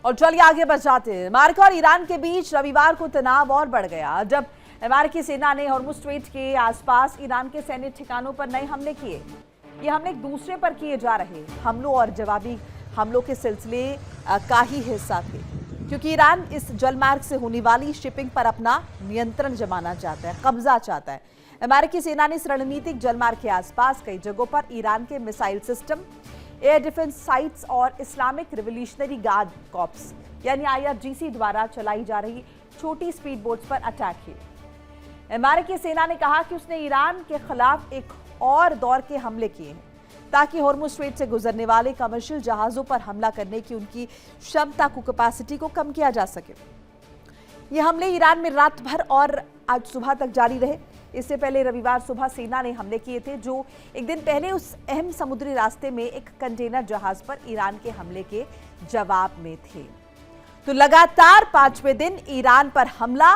और चलिए आगे बढ़ जाते हैं। अमेरिका और ईरान के बीच रविवार को तनाव और बढ़ गया जब अमेरिकी सेना ने हॉर्मुज़ स्ट्रेट के आसपास ईरान के सैन्य ठिकानों पर नए हमले किए। ये हमले एक दूसरे पर किए जा रहे हमलों और जवाबी हमलों के सिलसिले का ही हिस्सा थे, क्योंकि ईरान इस जलमार्ग से होने वाली शिपिंग पर अपना नियंत्रण जमाना चाहता है, कब्जा चाहता है। अमेरिकी सेना ने इस रणनीतिक जलमार्ग के आसपास कई जगहों पर ईरान के missile system, air defence sites और इस्लामिक रिवोल्यूशनरी गार्ड कॉर्प्स यानी IRGC द्वारा चलाई जा रही छोटी स्पीड बोट्स पर अटैक किए। अमेरिकी सेना ने कहा कि उसने ईरान के खिलाफ एक और दौर के हमले किए हैं ताकि हॉर्मुज़ स्ट्रेट से गुजरने वाले कमर्शियल जहाजों पर हमला करने की उनकी क्षमता को, कैपेसिटी को कम किया जा सके। ये हमले ईरान में रात भर और आज सुबह तक जारी रहे। इससे पहले रविवार सुबह सेना ने हमले किए थे, जो एक दिन पहले उस अहम समुद्री रास्ते में एक कंटेनर जहाज पर ईरान के हमले के जवाब में थे। तो लगातार पांचवें दिन ईरान पर हमला,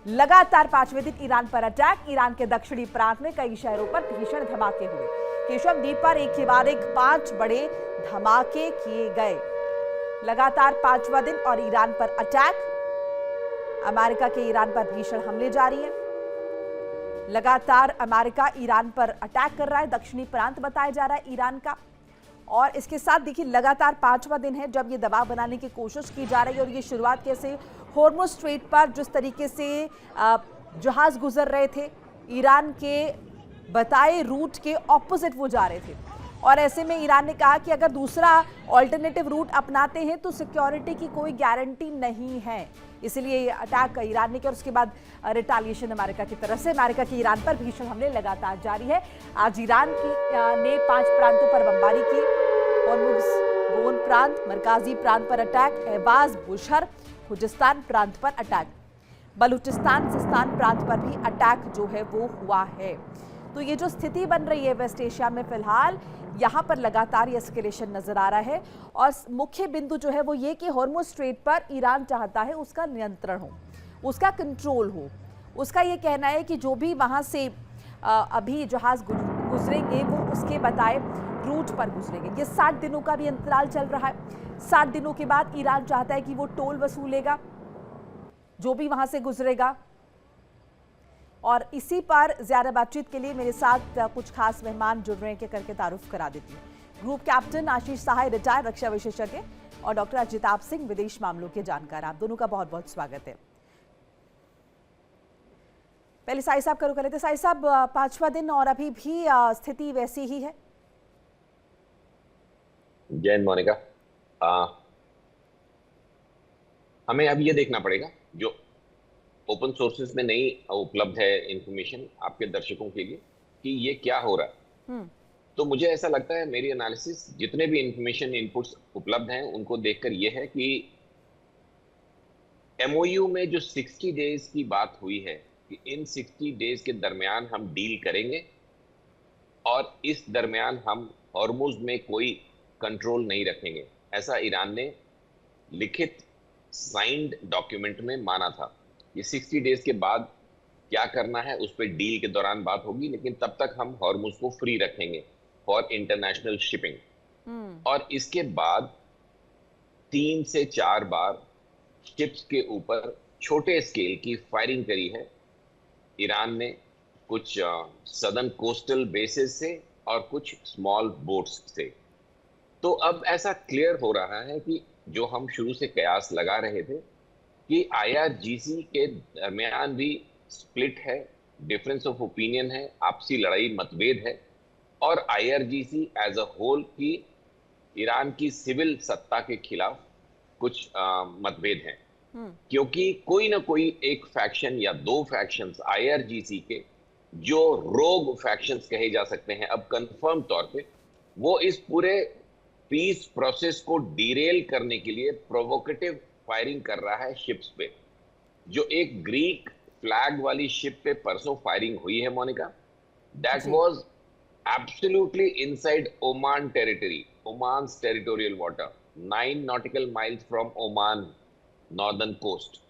लगातार पांचवें दिन ईरान पर अटैक। ईरान के दक्षिणी प्रांत में कई शहरों पर भीषण धमाके हुए। केशव द्वीप पर एक के बाद एक 5 बड़े धमाके किए गए। लगातार पांचवा दिन और ईरान पर अटैक। अमेरिका के ईरान पर भीषण हमले जारी हैं। लगातार अमेरिका ईरान पर अटैक कर रहा है, दक्षिणी प्रांत बताया जा रहा है ईरान का। और इसके साथ देखिए लगातार पांचवा दिन है जब ये दबाव बनाने की कोशिश की जा रही है। और ये शुरुआत कैसे, हॉर्मुज़ स्ट्रेट पर जिस तरीके से जहाज गुजर रहे थे, ईरान के बताए रूट के ऑपोजिट वो जा रहे थे। और ऐसे में ईरान ने कहा कि अगर दूसरा ऑल्टरनेटिव रूट अपनाते हैं तो सिक्योरिटी की कोई गारंटी नहीं है, इसलिए ये अटैक ईरान ने किया। और उसके बाद रिटालिएशन अमेरिका की तरफ से। अमेरिका की ईरान पर भीषण हमले लगातार जारी है। आज ईरान ने 5 प्रांतों पर बमबारी की। हॉर्मुज़ गोन प्रांत, मरकाजी प्रांत पर अटैक, एहवाज, बुशहर, खुजिस्तान प्रांत पर अटैक, बलूचिस्तान सिस्तान प्रांत पर भी अटैक जो है वो हुआ है। तो ये जो स्थिति बन रही है वेस्ट एशिया में फिलहाल, यहाँ पर लगातार ये एस्केलेशन नजर आ रहा है। और मुख्य बिंदु जो है वो ये कि हॉर्मुज़ स्ट्रेट पर ईरान चाहता है उसका नियंत्रण हो, उसका कंट्रोल हो। उसका ये कहना है कि जो भी वहाँ से अभी जहाज गुजरेंगे वो उसके बताए रूट पर गुजरेंगे। ये 60 दिनों का भी अंतराल चल रहा है। 60 दिनों के बाद ईरान चाहता है कि वो टोल वसूलेगा जो भी वहाँ से गुजरेगा। और इसी पर ज्यादा बातचीत के लिए मेरे साथ कुछ खास मेहमान जुड़ रहे हैं कि करके तारुफ करा देती हूँ। ग्रुप कैप्टन आशीष सहाय, रिटायर्ड रक्षा विशेषज्ञ, और डॉक्टर अजिताभ सिंह, विदेश मामलों के जानकार। आप दोनों का बहुत बहुत स्वागत है। पहले साई साहब का रुख कर लेते। साई साहब, 5वां दिन और अभी भी स्थिति वैसी ही है? जय मोनिका, हमें अब ये देखना पड़ेगा, जो ओपन सोर्सेज में नहीं उपलब्ध है इंफॉर्मेशन आपके दर्शकों के लिए, कि ये क्या हो रहा है। तो मुझे ऐसा लगता है, मेरी एनालिसिस, जितने भी इंफॉर्मेशन इनपुट्स उपलब्ध हैं उनको देखकर ये है कि MOU में जो 60 डेज की बात हुई है कि इन 60 डेज के दरमियान हम डील करेंगे और इस दरमियान हम हॉर्मुज़ में कोई कंट्रोल नहीं रखेंगे, ऐसा ईरान ने लिखित साइंड डॉक्यूमेंट में माना था। ये 60 डेज के बाद क्या करना है उस पर डील के दौरान बात होगी, लेकिन तब तक हम हॉर्मुज़ को फ्री रखेंगे फॉर इंटरनेशनल शिपिंग। और इसके बाद 3 से 4 बार शिप्स के ऊपर छोटे स्केल की फायरिंग करी है ईरान ने, कुछ सदर्न कोस्टल बेसिस से और कुछ स्मॉल बोट्स से। तो अब ऐसा क्लियर हो रहा है कि जो हम शुरू से कयास लगा रहे थे कि IRGC के दरमियान भी स्प्लिट है, डिफरेंस ऑफ ओपिनियन है, आपसी लड़ाई मतभेद है, और IRGC एज अ होल की ईरान की सिविल सत्ता के खिलाफ कुछ मतभेद हैं। क्योंकि कोई ना कोई एक फैक्शन या 2 फैक्शंस IRGC के, जो रोग फैक्शंस कहे जा सकते हैं अब कंफर्म तौर पे, वो इस पूरे पीस प्रोसेस को डिरेल करने के लिए प्रोवोकेटिव फायरिंग कर रहा है शिप्स पे। जो एक ग्रीक फ्लैग वाली शिप पे परसों फायरिंग हुई है Monica, that was absolutely inside Oman territory, Oman's territorial water, 9 nautical miles from Oman northern coast,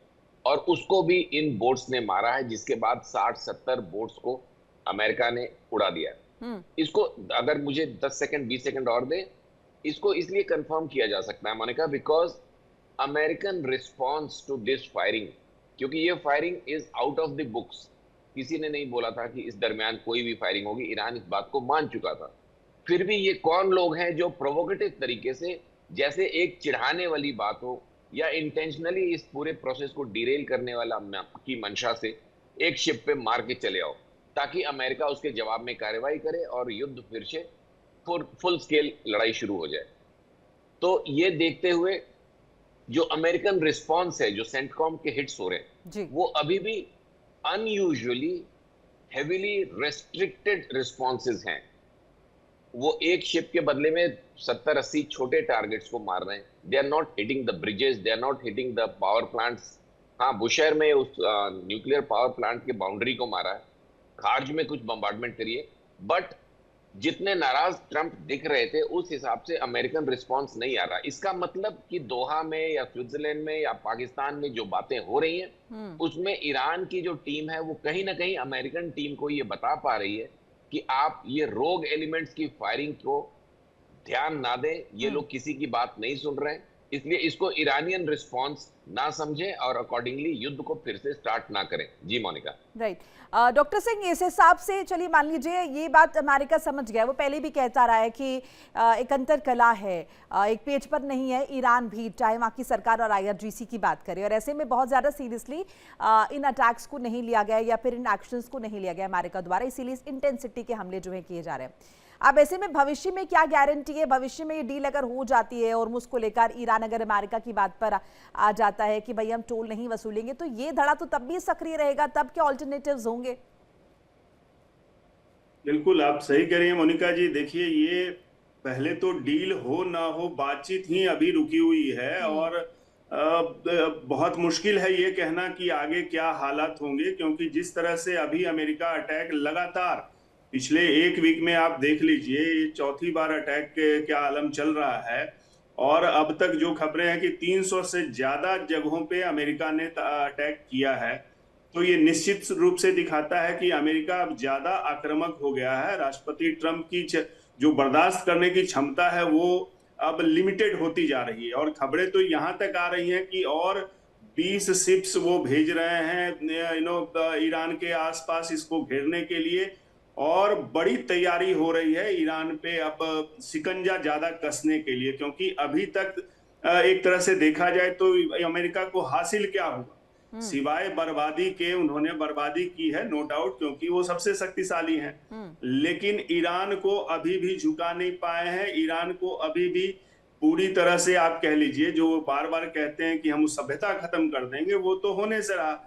और उसको भी इन बोट्स ने मारा है, जिसके बाद 60-70 बोट्स को अमेरिका ने उड़ा दिया है। इसको अगर मुझे 10 सेकंड 20 सेकंड और दे, इसको इसलिए कंफर्म किया जा सकता है Monica, because American response to this firing, क्योंकि ये firing is out of the books, किसी ने नहीं बोला था कि इस दरमियान कोई भी फायरिंग होगी, ईरान इस बात को मान चुका था। फिर भी ये कौन लोग हैं जो प्रोवोकेटिव तरीके से, जैसे एक चिढ़ाने वाली बात हो या इंटेंशनली इस पूरे प्रोसेस को डिरेल करने वाला की मंशा से एक शिप पे मार के चले आओ, ताकि अमेरिका उसके जवाब में कार्रवाई करे और युद्ध फिर से फुल स्केल लड़ाई शुरू हो जाए। तो ये देखते हुए जो अमेरिकन रिस्पॉन्स है, जो सेंटकॉम के हिट्स हो रहे हैं, वो अभी भी अनयूजुअली हेवीली रेस्ट्रिक्टेड रिस्पॉन्सेज हैं। वो एक शिप के बदले में 70-80 छोटे टारगेट्स को मार रहे हैं। They are not hitting the bridges, they are not hitting the power plants. हाँ, बुशहर में उस न्यूक्लियर पावर प्लांट के बाउंड्री को मारा है, खार्ज में कुछ बम्बार्डमेंट करिए, बट जितने नाराज ट्रंप दिख रहे थे उस हिसाब से अमेरिकन रिस्पांस नहीं आ रहा। इसका मतलब कि दोहा में या स्विट्जरलैंड में या पाकिस्तान में जो बातें हो रही हैं, उसमें ईरान की जो टीम है वो कहीं ना कहीं अमेरिकन टीम को ये बता पा रही है कि आप ये रोग एलिमेंट्स की फायरिंग को ध्यान ना दें, ये लोग किसी की बात नहीं सुन रहे हैं, इसलिए इसको ईरानियन रिस्पांस ना समझे और अकॉर्डिंगली युद्ध को फिर से स्टार्ट ना करें। जी मोनिका। राइट। डॉक्टर सिंह, इस हिसाब से चलिए मान लीजिए ये बात अमेरिका समझ गया, वो पहले भी कहता रहा है कि एक अंतर कला है, एक पेज पर नहीं है। ईरान भी, चाहे वहाँ की सरकार और IRGC की बात करे, और ऐसे में बहुत ज़्यादा सीरियसली इन अटैक्स को नहीं लिया गया या फिर इन एक्शंस को नहीं लिया गया अमेरिका द्वारा, इसीलिए इंटेंसिटी के हमले जो है किए जा रहे हैं। अब ऐसे में भविष्य में क्या गारंटी है, भविष्य में ये डील अगर हो जाती है और मुझको लेकर ईरान अगर अमेरिका की बात पर आ जाता है कि भाई हम टोल नहीं वसूलेंगे, तो ये धड़ा तो तब भी सक्रिय रहेगा, तब क्या ऑल्टरनेटिव्स होंगे? बिल्कुल आप सही कह रही हैं मोनिका जी। देखिए, ये पहले तो डील हो ना हो, बातचीत ही अभी रुकी हुई है और बहुत मुश्किल है ये कहना कि आगे क्या हालात होंगे, क्योंकि जिस तरह से अभी अमेरिका अटैक लगातार पिछले एक वीक में आप देख लीजिए, ये चौथी बार अटैक के क्या आलम चल रहा है। और अब तक जो खबरें हैं कि 300 से ज्यादा जगहों पे अमेरिका ने अटैक किया है, तो ये निश्चित रूप से दिखाता है कि अमेरिका अब ज्यादा आक्रामक हो गया है। राष्ट्रपति ट्रंप की जो बर्दाश्त करने की क्षमता है वो अब लिमिटेड होती जा रही है। और खबरें तो यहाँ तक आ रही हैं कि और 20 शिप्स वो भेज रहे हैं ईरान के आसपास इसको घेरने के लिए, और बड़ी तैयारी हो रही है ईरान पे अब शिकंजा ज्यादा कसने के लिए, क्योंकि अभी तक एक तरह से देखा जाए तो अमेरिका को हासिल क्या होगा सिवाय बर्बादी के। उन्होंने बर्बादी की है नो डाउट, क्योंकि वो सबसे शक्तिशाली हैं, लेकिन ईरान को अभी भी झुका नहीं पाए हैं। ईरान को अभी भी पूरी तरह से आप कह लीजिए, जो बार बार कहते हैं कि हम सभ्यता खत्म कर देंगे, वो तो होने से रहा,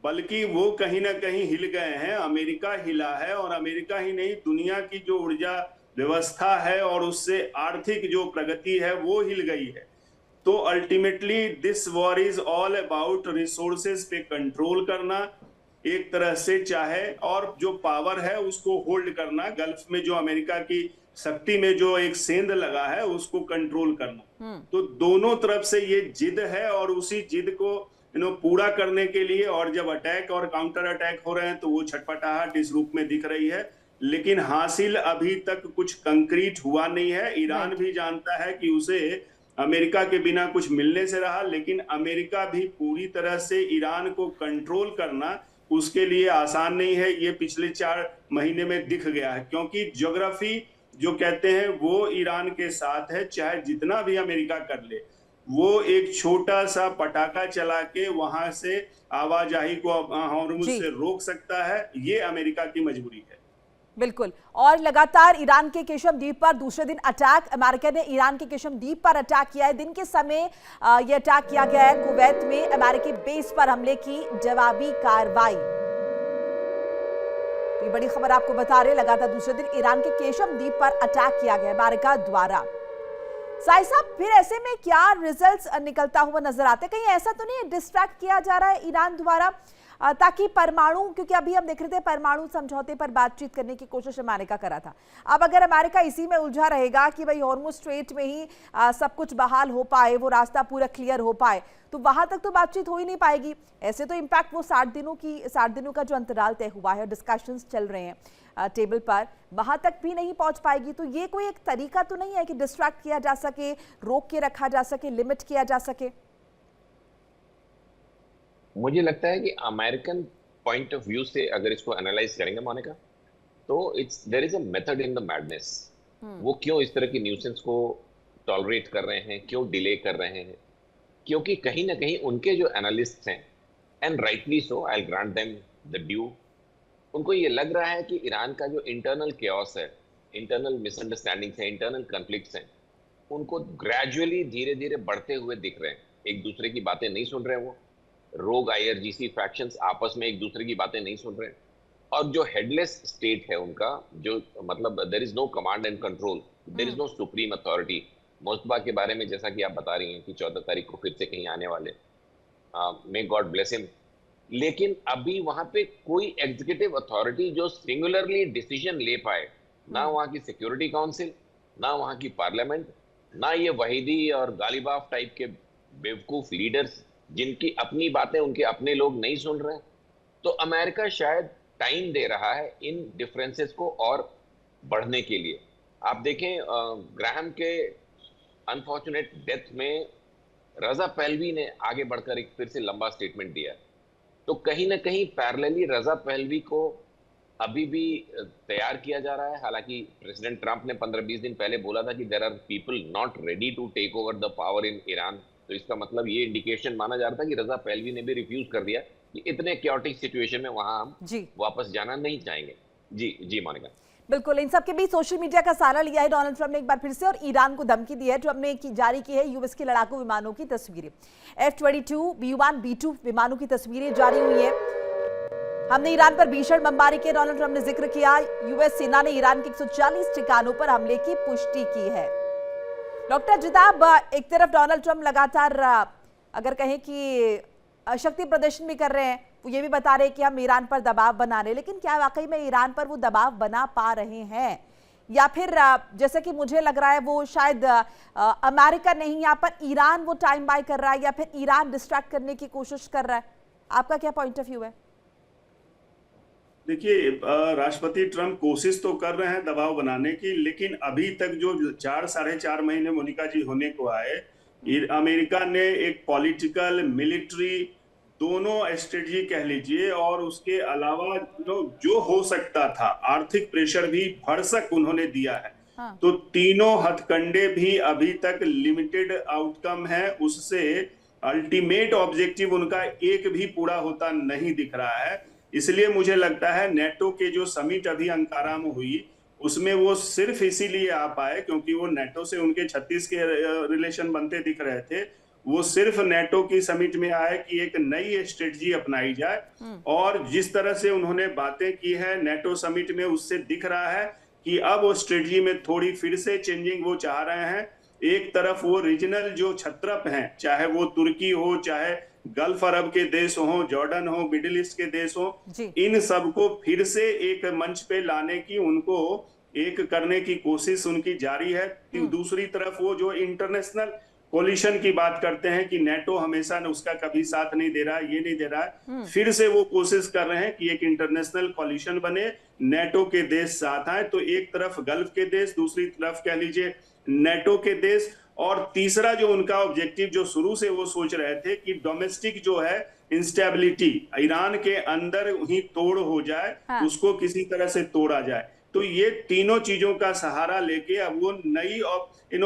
बल्कि वो कहीं ना कहीं हिल गए हैं। अमेरिका हिला है, और अमेरिका ही नहीं, दुनिया की जो ऊर्जा व्यवस्था है और उससे आर्थिक जो प्रगति है वो हिल गई है। तो ultimately this war is all about resources पे कंट्रोल करना एक तरह से, चाहे और जो पावर है उसको होल्ड करना, गल्फ में जो अमेरिका की शक्ति में जो एक सेंध लगा है उसको कंट्रोल करना। तो दोनों तरफ से ये जिद है, और उसी जिद को पूरा करने के लिए, और जब अटैक और काउंटर अटैक हो रहे हैं तो वो छटपटाहट इस रूप में दिख रही है, लेकिन हासिल अभी तक कुछ कंक्रीट हुआ नहीं है। ईरान भी जानता है कि उसे अमेरिका के बिना कुछ मिलने से रहा, लेकिन अमेरिका भी पूरी तरह से ईरान को कंट्रोल करना उसके लिए आसान नहीं है। ये पिछले 4 महीने में दिख गया है, क्योंकि ज्योग्राफी जो कहते हैं वो ईरान के साथ है। चाहे जितना भी अमेरिका कर ले, वो एक छोटा सा पटाखा चला के वहां से आवाजाही को हॉर्मुज से रोक सकता है। ये अमेरिका की मजबूरी है। बिल्कुल। और लगातार ईरान के केशम द्वीप पर दूसरे दिन अटैक, अमेरिका ने ईरान के केशम द्वीप पर अटैक किया है। दिन के समय यह अटैक किया गया है। कुवैत में अमेरिकी बेस पर हमले की जवाबी कार्रवाई, तो ये बड़ी खबर आपको बता रहे। लगातार दूसरे दिन ईरान के केशम द्वीप पर अटैक किया गया अमेरिका द्वारा। साई साहब, फिर ऐसे में क्या रिजल्ट्स निकलता हुआ नजर आते हैं? कहीं ऐसा तो नहीं डिस्ट्रैक्ट किया जा रहा है ईरान द्वारा? ताकि परमाणु, क्योंकि अभी हम देख रहे थे परमाणु समझौते पर बातचीत करने की कोशिश अमेरिका करा था। अब अगर अमेरिका इसी में उलझा रहेगा कि भाई हॉर्मुज़ स्ट्रेट में ही सब कुछ बहाल हो पाए, वो रास्ता पूरा क्लियर हो पाए, तो वहां तक तो बातचीत हो ही नहीं पाएगी। ऐसे तो इम्पैक्ट वो 60 दिनों का जो अंतराल तय हुआ है, डिस्कशंस चल रहे हैं टेबल पर, वहां तक भी नहीं पहुंच पाएगी। तो ये कोई एक तरीका तो नहीं है कि डिस्ट्रैक्ट किया जा सके, रोक के रखा जा सके, लिमिट किया जा सके? मुझे लगता है कि अमेरिकन पॉइंट ऑफ व्यू से अगर इसको एनालाइज करेंगे मोनिका, तो there is a method in the madness. वो क्यों इस तरह की न्यूसेंस को टॉलरेट कर रहे हैं, क्यों डिले कर रहे हैं? क्योंकि कहीं ना कहीं उनके जो एनालिस्ट हैं, and rightly so, I grant them the due, उनको ये लग रहा है कि ईरान का जो इंटरनल केओस है, इंटरनल मिसअंडरस्टैंडिंग्स है, इंटरनल कॉन्फ्लिक्ट्स हैं, उनको ग्रेजुअली धीरे धीरे बढ़ते हुए दिख रहे हैं। एक दूसरे की बातें नहीं सुन रहे हैं, वो रोग आईआरजीसी फैक्शंस आपस में एक दूसरे की बातें नहीं सुन रहे हैं। और जो हेडलेस स्टेट है उनका, जो मतलब there is no command and control, there is no supreme authority. Mostafa के बारे में जैसा कि आप बता रही हैं कि 14 तारीख को फिर से कहीं आने वाले, मे गॉड ब्लेस हिम, लेकिन अभी वहां पे कोई एग्जीक्यूटिव अथॉरिटी जो सिंगुलरली डिसीजन ले पाए, ना वहां की सिक्योरिटी काउंसिल, ना वहां की पार्लियामेंट, ना ये वहीदी और गालिबाफ टाइप के बेवकूफ लीडर्स जिनकी अपनी बातें उनके अपने लोग नहीं सुन रहे। तो अमेरिका शायद टाइम दे रहा है इन डिफरेंसेस को और बढ़ने के लिए। आप देखें, ग्राहम के अनफॉर्चुनेट डेथ में रजा पहलवी ने आगे बढ़कर एक फिर से लंबा स्टेटमेंट दिया। तो कहीं ना कहीं पैरेलली रजा पहलवी को अभी भी तैयार किया जा रहा है। हालांकि प्रेसिडेंट ट्रंप ने 15-20 दिन पहले बोला था कि there are people not ready to take over the power in Iran. तो इसका मतलब ये इंडिकेशन माना जा रहा था कि रजा पहलवी ने भी रिफ्यूज कर दिया कि इतने क्योटिक सिचुएशन में वहां हम वापस जाना नहीं चाहेंगे। जी मोनिका, बिल्कुल। इन सब के बीच सोशल मीडिया का सहारा लिया है डोनाल्ड ट्रंप ने एक बार फिर से और ईरान को धमकी दी है। ट्रंप ने जारी की है यूएस के लड़ाकू विमानों की तस्वीरें, F-22, B-1, B-2 विमानों की तस्वीरें जारी हुई है। हमने ईरान पर भीषण बमबारी के डोनाल्ड ट्रंप ने जिक्र किया। यूएस सेना ने ईरान के 140 ठिकानों पर हमले की पुष्टि की है। डॉक्टर जिताब, एक तरफ डोनाल्ड ट्रंप लगातार अगर कहें कि शक्ति प्रदर्शन भी कर रहे हैं, वो ये भी बता रहे हैं कि हम ईरान पर दबाव बना रहे हैं, लेकिन क्या वाकई में ईरान पर वो दबाव बना पा रहे हैं, या फिर जैसे कि मुझे लग रहा है वो शायद अमेरिका नहीं, यहाँ पर ईरान वो टाइम बाय कर रहा है, या फिर ईरान डिस्ट्रैक्ट करने की कोशिश कर रहा है? आपका क्या पॉइंट ऑफ व्यू है? देखिए, राष्ट्रपति ट्रंप कोशिश तो कर रहे हैं दबाव बनाने की, लेकिन अभी तक जो 4-4.5 महीने मोनिका जी होने को आए, अमेरिका ने एक पॉलिटिकल, मिलिट्री, दोनों स्ट्रेटजी कह लीजिए, और उसके अलावा जो हो सकता था आर्थिक प्रेशर भी भरसक उन्होंने दिया है। हाँ। तो तीनों हथकंडे भी अभी तक लिमिटेड आउटकम है, उससे अल्टीमेट ऑब्जेक्टिव उनका एक भी पूरा होता नहीं दिख रहा है। इसलिए मुझे लगता है नेटो के जो समिट अभी अंकारा में हुई, उसमें वो सिर्फ इसीलिए आ पाए क्योंकि वो नेटो से उनके 36 के रिलेशन बनते दिख रहे थे। वो सिर्फ नेटो की समिट में आए कि एक नई स्ट्रेटजी अपनाई जाए, और जिस तरह से उन्होंने बातें की है नेटो समिट में, उससे दिख रहा है कि अब वो स्ट्रेटजी में थोड़ी फिर से चेंजिंग वो चाह रहे हैं। एक तरफ वो रीजनल जो छत्रप हैं, चाहे वो तुर्की हो, चाहे गल्फ अरब के देश हो, जॉर्डन हो, मिडिल ईस्ट के देश हो, इन सबको फिर से एक मंच पे लाने की, उनको एक करने की कोशिश उनकी जारी है। दूसरी तरफ वो जो इंटरनेशनल कोलिशन की बात करते हैं कि नेटो हमेशा उसका कभी साथ नहीं दे रहा है, ये नहीं दे रहा है, फिर से वो कोशिश कर रहे हैं कि एक इंटरनेशनल कोलिशन बने, नेटो के देश साथ आए। तो एक तरफ गल्फ के देश, दूसरी तरफ कह लीजिए नेटो के देश, और तीसरा जो उनका ऑब्जेक्टिव जो शुरू से वो सोच रहे थे कि डोमेस्टिक जो है इंस्टेबिलिटी, ईरान के अंदर ही तोड़ हो जाए, हाँ। उसको किसी तरह से तोड़ा जाए। तो ये तीनों चीजों का सहारा लेके अब वो नई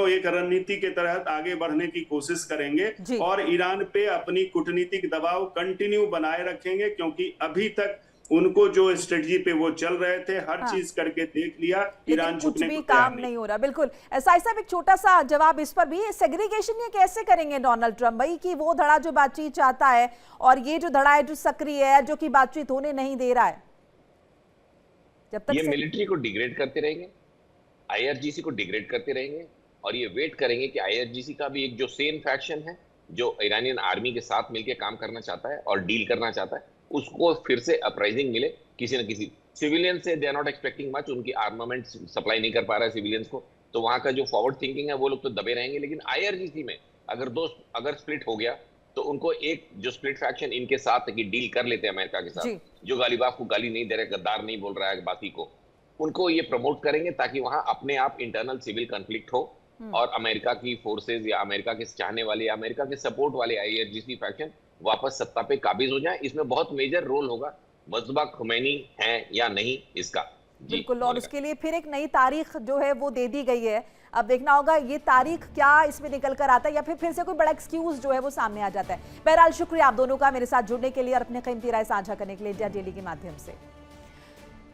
एक रणनीति के तहत आगे बढ़ने की कोशिश करेंगे और ईरान पे अपनी कूटनीतिक दबाव कंटिन्यू बनाए रखेंगे, क्योंकि अभी तक उनको जो स्ट्रेटजी पे वो चल रहे थे, हर चीज करके देख लिया, ईरान कुछ भी काम नहीं हो रहा। बिल्कुल। साहब, एक छोटा सा जवाब इस पर भी, सेग्रीगेशन ये कैसे करेंगे डोनाल्ड ट्रंप भाई, कि वो धड़ा जो बातचीत चाहता है और ये जो धड़ा है जो सक्रिय है, जो कि बातचीत होने नहीं दे रहा है, जब तक ये मिलिट्री को डिग्रेड करते रहेंगे, आईआरजीसी को डिग्रेड करते रहेंगे, और ये वेट करेंगे कि आईआरजीसी का भी एक जो सेम फैक्शन है जो ईरानियन आर्मी के साथ मिलकर काम करना चाहता है और डील करना चाहता है, उसको फिर से अपराइजिंग मिले किसी न किसी। सिविलियन से they are not expecting much, उनकी आर्मामेंट सप्लाई नहीं कर पा रहा है सिविलियंस को, तो वहां का जो फॉरवर्ड थिंकिंग है वो लोग तो दबे रहेंगे। लेकिन आईआरजीसी में अगर स्प्लिट हो गया तो उनको एक जो स्प्लिट फैक्शन इनके साथ की डील कर लेते हैं अमेरिका के साथ, जो गालिबाफ को गाली नहीं दे रहे, गद्दार नहीं बोल रहा है बाकी को, उनको ये प्रमोट करेंगे ताकि वहां अपने आप इंटरनल सिविल कॉन्फ्लिक्ट हो और अमेरिका की फोर्सेस या अमेरिका के चाहने वाले या अमेरिका के सपोर्ट वाले आईआरजीसी फैक्शन वापस सत्ता पे काबिज हो जाए। इसमें बहुत मेजर रोल होगा मुज्तबा खुमैनी है या नहीं इसका। बिल्कुल, और उसके लिए फिर एक नई तारीख जो है वो दे दी गई है। अब देखना होगा ये तारीख क्या इसमें निकल कर आता है या फिर से कोई बड़ा एक्सक्यूज जो है वो सामने आ जाता है। बहरहाल शुक्रिया आप दोनों का मेरे साथ जुड़ने के लिए और अपने कीमती राय साझा करने के लिए इंडिया डेली के माध्यम से।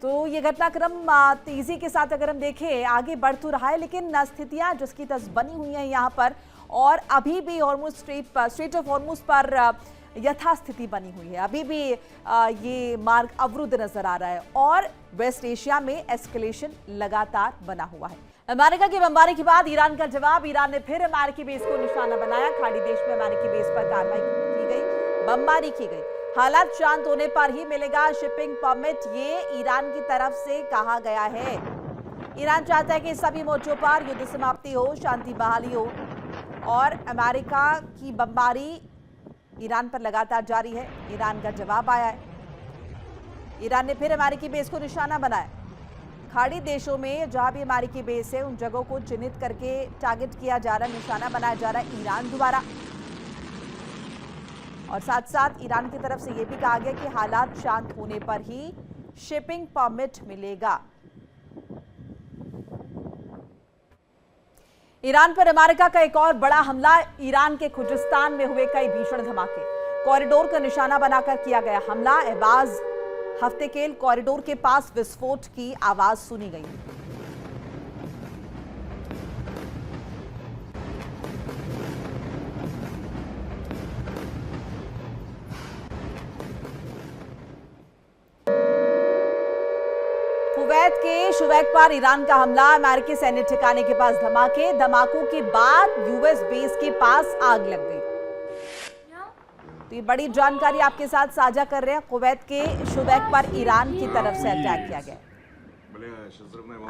तो ये घटनाक्रम तेजी के साथ अगर हम देखें आगे बढ़ तो रहा है, लेकिन स्थितियां जिसकी तस बनी हुई हैं यहाँ पर, और अभी भी हॉर्मुज स्ट्रेट ऑफ हॉर्मुज पर यथास्थिति बनी हुई है। अभी भी ये मार्ग अवरुद्ध नजर आ रहा है और वेस्ट एशिया में एस्केलेशन लगातार बना हुआ है। अमेरिका की बमबारी के बाद ईरान का जवाब, ईरान ने फिर अमेरिकी बेस को निशाना बनाया। खाड़ी देश में अमेरिकी बेस पर कार्रवाई की गई, बमबारी की गई। हालात शांत होने पर ही मिलेगा शिपिंग परमिट, ये ईरान की तरफ से कहा गया है। ईरान चाहता है कि सभी मोर्चों पर युद्ध समाप्ति हो, शांति बहाली हो, और अमेरिका की बमबारी ईरान पर लगातार जारी है। ईरान का जवाब आया है, ईरान ने फिर अमेरिकी बेस को निशाना बनाया। खाड़ी देशों में जहां भी अमेरिकी बेस है उन जगहों को चिन्हित करके टारगेट किया जा रहा है, निशाना बनाया जा रहा है ईरान द्वारा। और साथ साथ ईरान की तरफ से यह भी कहा गया कि हालात शांत होने पर ही शिपिंग परमिट मिलेगा। ईरान पर अमेरिका का एक और बड़ा हमला, ईरान के खुजिस्तान में हुए कई भीषण धमाके। कॉरिडोर का निशाना बनाकर किया गया हमला। एहबाज हफ्तेकेल कॉरिडोर के पास विस्फोट की आवाज सुनी गई। कुवैत के शुवैक पर ईरान का हमला, अमेरिकी सैन्य ठिकाने के पास धमाके। धमाकों के बाद यूएस बेस के पास आग लग गई। तो ये बड़ी जानकारी आपके साथ साझा कर रहे हैं। कुवैत के शुवैक पर ईरान की तरफ से अटैक किया गया।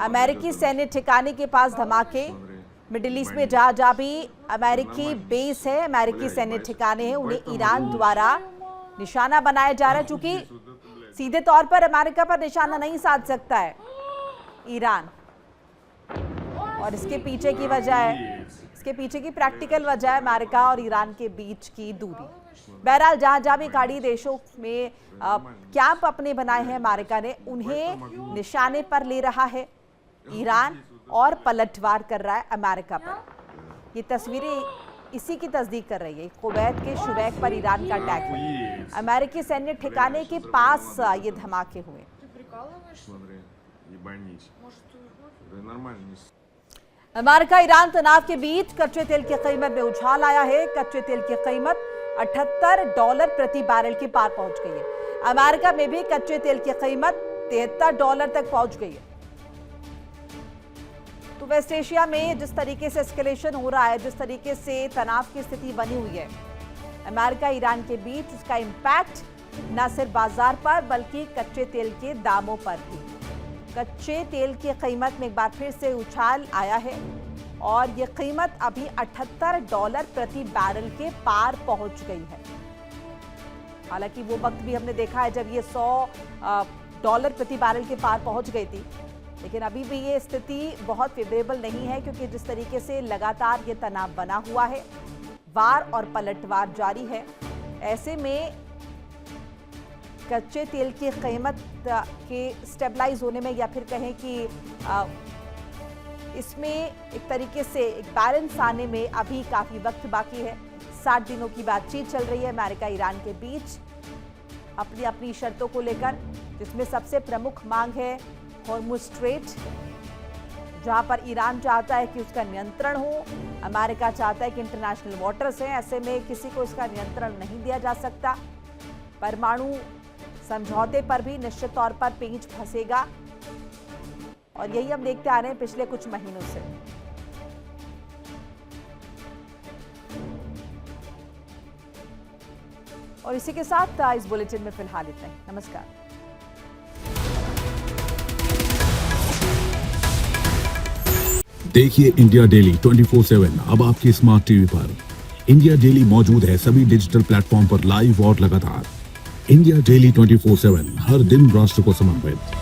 अमेरिकी सैन्य ठिकाने के पास धमाके। मिडिल ईस्ट में जहां भी अमेरिकी बेस है, अमेरिकी सैन्य ठिकाने हैं, उन्हें ईरान द्वारा निशाना बनाया जा रहा है। चूंकि सीधे तौर पर अमेरिका पर निशाना नहीं साध सकता है ईरान, और इसके पीछे की वजह है, इसके पीछे की प्रैक्टिकल वजह है अमेरिका और ईरान के बीच की दूरी। बहरहाल जहां भी खाड़ी देशों में कैंप अपने बनाए हैं अमेरिका ने, उन्हें निशाने पर ले रहा है ईरान और पलटवार कर रहा है अमेरिका पर। ये तस्वीरें इसी की तस्दीक कर रही है। कुवैत के शुवैक पर ईरान का अटैक हुआ, अमेरिकी सैन्य ठिकाने के पास ये धमाके हुए। अमेरिका ईरान तनाव के बीच कच्चे तेल की कीमत में उछाल आया है। कच्चे तेल की कीमत $78 प्रति बैरल के पार पहुंच गई है। अमेरिका में भी कच्चे तेल की कीमत $73 तक पहुंच गई है। तो वेस्ट एशिया में जिस तरीके से एस्केलेशन हो रहा है, जिस तरीके से तनाव की स्थिति बनी हुई है अमेरिका ईरान के बीच, उसका इम्पैक्ट न सिर्फ बाजार पर बल्कि कच्चे तेल के दामों पर भी। कच्चे तेल की कीमत में एक बार फिर से उछाल आया है और ये कीमत अभी $78 प्रति बैरल के पार पहुंच गई है। हालांकि वो वक्त भी हमने देखा है जब ये $100 प्रति बैरल के पार पहुंच गई थी, लेकिन अभी भी ये स्थिति बहुत फेवरेबल नहीं है, क्योंकि जिस तरीके से लगातार ये तनाव बना हुआ है, वार और पलटवार जारी है। ऐसे में कच्चे तेल की कीमत के स्टेबलाइज होने में, या फिर कहें कि इसमें एक तरीके से एक बैलेंस आने में अभी काफ़ी वक्त बाकी है। 60 दिनों की बातचीत चल रही है अमेरिका ईरान के बीच अपनी अपनी शर्तों को लेकर, जिसमें सबसे प्रमुख मांग है हॉर्मुज स्ट्रेट, जहां पर ईरान चाहता है कि उसका नियंत्रण हो, अमेरिका चाहता है कि इंटरनेशनल वाटर्स हैं, ऐसे में किसी को इसका नियंत्रण नहीं दिया जा सकता। परमाणु समझौते पर भी निश्चित तौर पर पेंच फंसेगा, और यही हम देखते आ रहे हैं पिछले कुछ महीनों से। और इसी के साथ इस बुलेटिन में फिलहाल इतना ही। नमस्कार। देखिए इंडिया डेली 24/7 अब आपकी स्मार्ट टीवी पर। इंडिया डेली मौजूद है सभी डिजिटल प्लेटफॉर्म पर लाइव और लगातार। इंडिया डेली 24/7 हर दिन राष्ट्र को समर्पित।